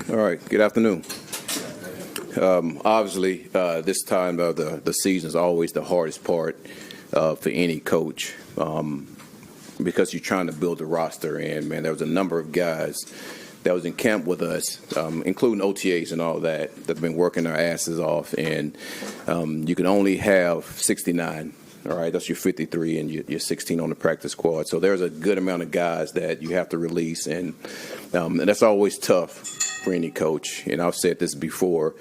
All right. Good afternoon. Obviously, this time of the season is always the hardest part for any coach because you're trying to build a roster. And, man, there was a number of guys that was in camp with us, including OTAs and all that have been working their asses off. And you can only have 69. All right, that's your 53 and your 16 on the practice squad. So there's a good amount of guys that you have to release, and that's always tough for any coach. And I've said this before.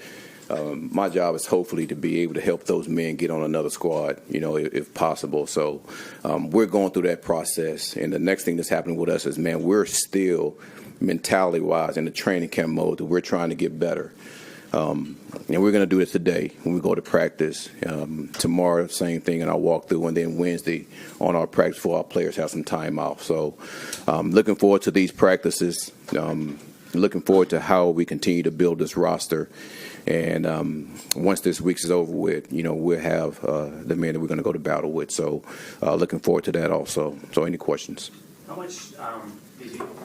My job is hopefully to be able to help those men get on another squad, if possible. So we're going through that process. And the next thing that's happening with us is, man, we're still mentality-wise in the training camp mode that we're trying to get better. And we're going to do this today when we go to practice. Tomorrow, same thing, and I'll walk through. And then Wednesday on our practice for our players have some time off. So looking forward to these practices. Looking forward to how we continue to build this roster. And once this week is over with, we'll have the men that we're going to go to battle with. So looking forward to that also. So any questions? How much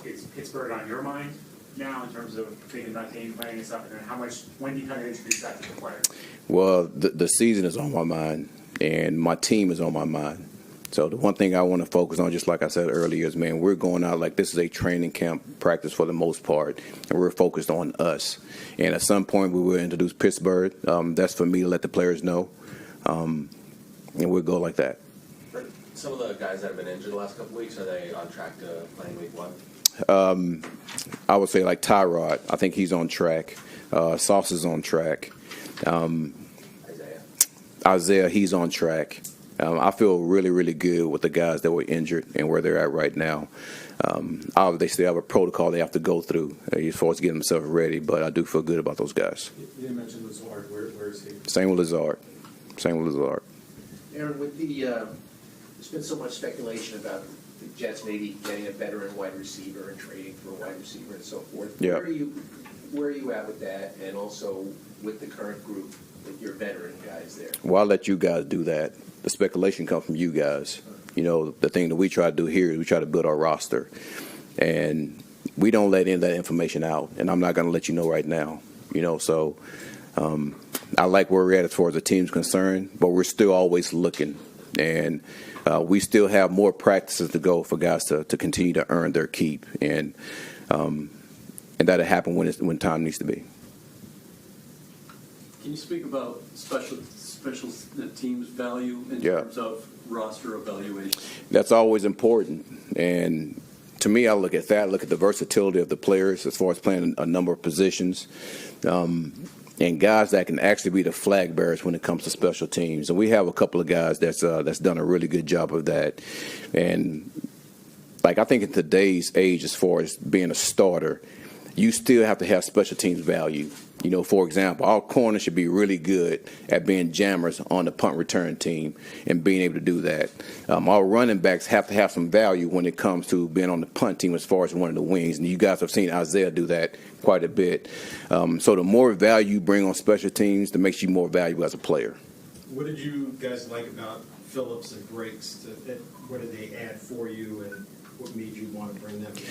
is Pittsburgh on your mind now in terms of thinking about game planning and stuff? And then when do you kind of introduce that to the players? Well, the season is on my mind, and my team is on my mind. So the one thing I want to focus on, just like I said earlier, is, man, we're going out like this is a training camp practice for the most part, and we're focused on us. And at some point, we will introduce Pittsburgh. That's for me to let the players know, and we'll go like that. Some of the guys that have been injured the last couple of weeks, are they on track to playing week one? I would say like Tyrod. I think he's on track. Sauce is on track. Isaiah, he's on track. I feel really, really good with the guys that were injured and where they're at right now. Obviously, they still have a protocol they have to go through as far as getting themselves ready, but I do feel good about those guys. You didn't mention Lazard. Where is he? Same with Lazard. Aaron, with there's been so much speculation about the Jets maybe getting a veteran wide receiver and trading for a wide receiver and so forth. Yeah. Where are you at with that, and also with the current group, with your veteran guys there? Well, I'll let you guys do that. The speculation comes from you guys. The thing that we try to do here is we try to build our roster. And we don't let any of that information out. And I'm not going to let you know right now. So I like where we're at as far as the team's concerned, but we're still always looking. And we still have more practices to go for guys to continue to earn their keep. And that'll happen when time needs to be. Can you speak about special teams' value in terms of roster evaluation? That's always important. And to me, I look at that, look at the versatility of the players as far as playing a number of positions. And guys that can actually be the flag bearers when it comes to special teams. And we have a couple of guys that's done a really good job of that. And, I think in today's age, as far as being a starter, you still have to have special teams value. For example, our corners should be really good at being jammers on the punt return team and being able to do that. Our running backs have to have some value when it comes to being on the punt team as far as one of the wings. And you guys have seen Isaiah do that quite a bit. So the more value you bring on special teams, that makes you more valuable as a player. What did you guys like about Phillips and Briggs? What did they add for you, and what made you want to bring them in?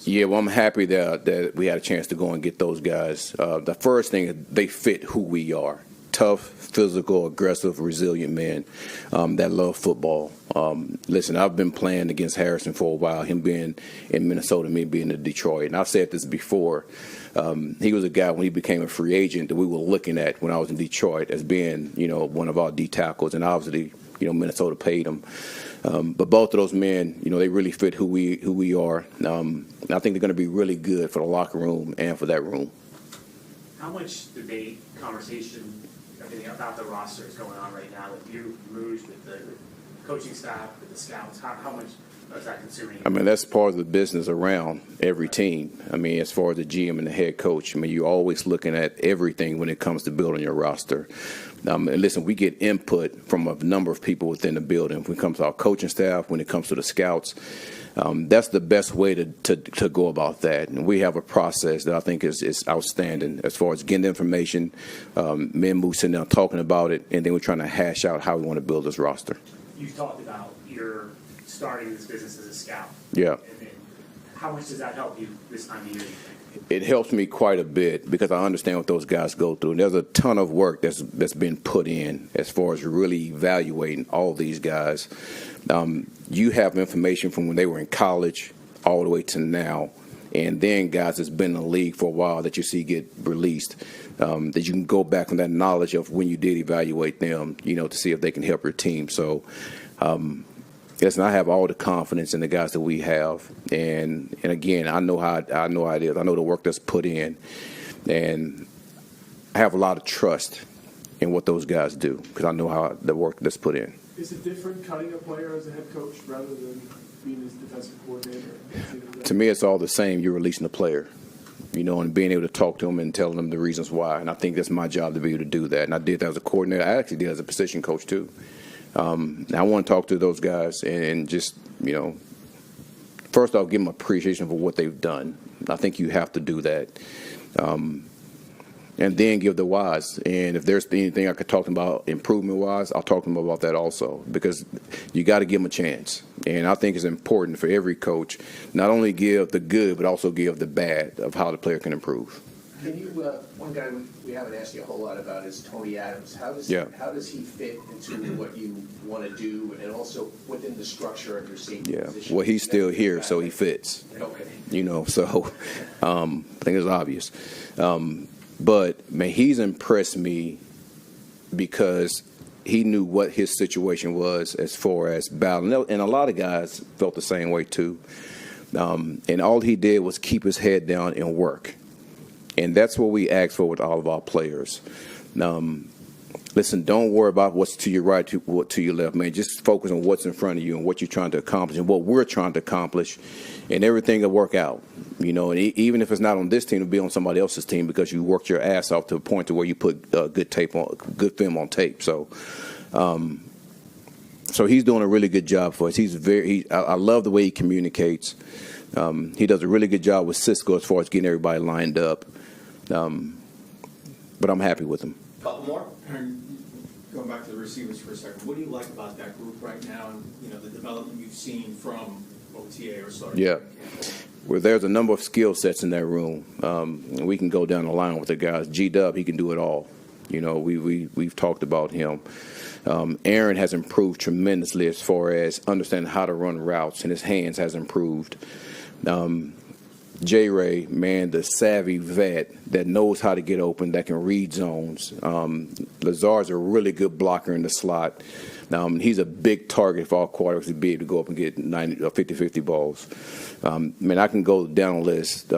Yeah, well, I'm happy that we had a chance to go and get those guys. The first thing is they fit who we are. Tough, physical, aggressive, resilient men that love football. Listen, I've been playing against Harrison for a while, him being in Minnesota, me being in Detroit. And I've said this before. He was a guy when he became a free agent that we were looking at when I was in Detroit as being, one of our D tackles. And obviously, Minnesota paid him. But both of those men, they really fit who we are. I think they're going to be really good for the locker room and for that room. How much debate, conversation, everything about the roster is going on right now with you, Rouge, with the coaching staff, with the scouts? How much is that consuming you? I mean, that's part of the business around every team. I mean, as far as the GM and the head coach, you're always looking at everything when it comes to building your roster. And listen, we get input from a number of people within the building. When it comes to our coaching staff, when it comes to the scouts, that's the best way to go about that. And we have a process that I think is outstanding as far as getting the information, me and Moose sitting down talking about it, and then we're trying to hash out how we want to build this roster. You've talked about your starting this business as a scout. Yeah. And then how much does that help you this time of year, you think? It helps me quite a bit because I understand what those guys go through. And there's a ton of work that's been put in as far as really evaluating all these guys. You have information from when they were in college all the way to now, and then guys that's been in the league for a while that you see get released, that you can go back on that knowledge of when you did evaluate them, to see if they can help your team. So, listen, I have all the confidence in the guys that we have, and again, I know how it is. I know the work that's put in, and I have a lot of trust in what those guys do because I know how the work that's put in. Is it different cutting a player as a head coach rather than being his defensive coordinator? To me, it's all the same. You're releasing the player, and being able to talk to them and telling them the reasons why. And I think that's my job to be able to do that. And I did that as a coordinator. I actually did as a position coach too. I want to talk to those guys and just, first I'll give them appreciation for what they've done. I think you have to do that. And then give the whys. And if there's anything I could talk to them about improvement-wise, I'll talk to them about that also because you got to give them a chance. And I think it's important for every coach not only give the good but also give the bad of how the player can improve. Can you, one guy we haven't asked you a whole lot about is Tony Adams. How does he fit into what you want to do and also within the structure of your safety position? Well, he's still here, so he fits. Okay. So I think it's obvious. But, man, he's impressed me because he knew what his situation was as far as battling. And a lot of guys felt the same way, too. And all he did was keep his head down and work. And that's what we ask for with all of our players. Listen, don't worry about what's to your right, to your left, man. Just focus on what's in front of you and what you're trying to accomplish and what we're trying to accomplish, and everything will work out. And even if it's not on this team, it'll be on somebody else's team because you worked your ass off to a point to where you put good film on tape. So he's doing a really good job for us. I love the way he communicates. He does a really good job with Cisco as far as getting everybody lined up. But I'm happy with him. Couple more. Aaron, going back to the receivers for a second, what do you like about that group right now and the development you've seen from OTA or starting? Yeah. Well, there's a number of skill sets in that room. And we can go down the line with the guys. G-Dub, he can do it all. We've talked about him. Aaron has improved tremendously as far as understanding how to run routes, and his hands has improved. J-Ray, man, the savvy vet that knows how to get open, that can read zones. Lazard's a really good blocker in the slot. He's a big target for all quarterbacks to be able to go up and get 50-50 balls. I can go down the list.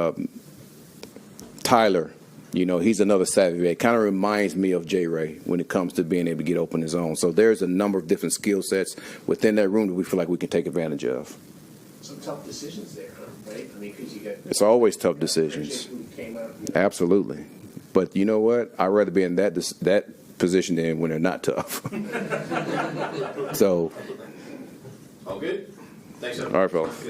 Tyler, he's another savvy vet. Kind of reminds me of J-Ray when it comes to being able to get open his own. So there's a number of different skill sets within that room that we feel like we can take advantage of. Some tough decisions there, right? Because you got. It's always tough decisions. Absolutely. But you know what? I'd rather be in that position than when they're not tough. So. All good? Thanks, all right, fellas.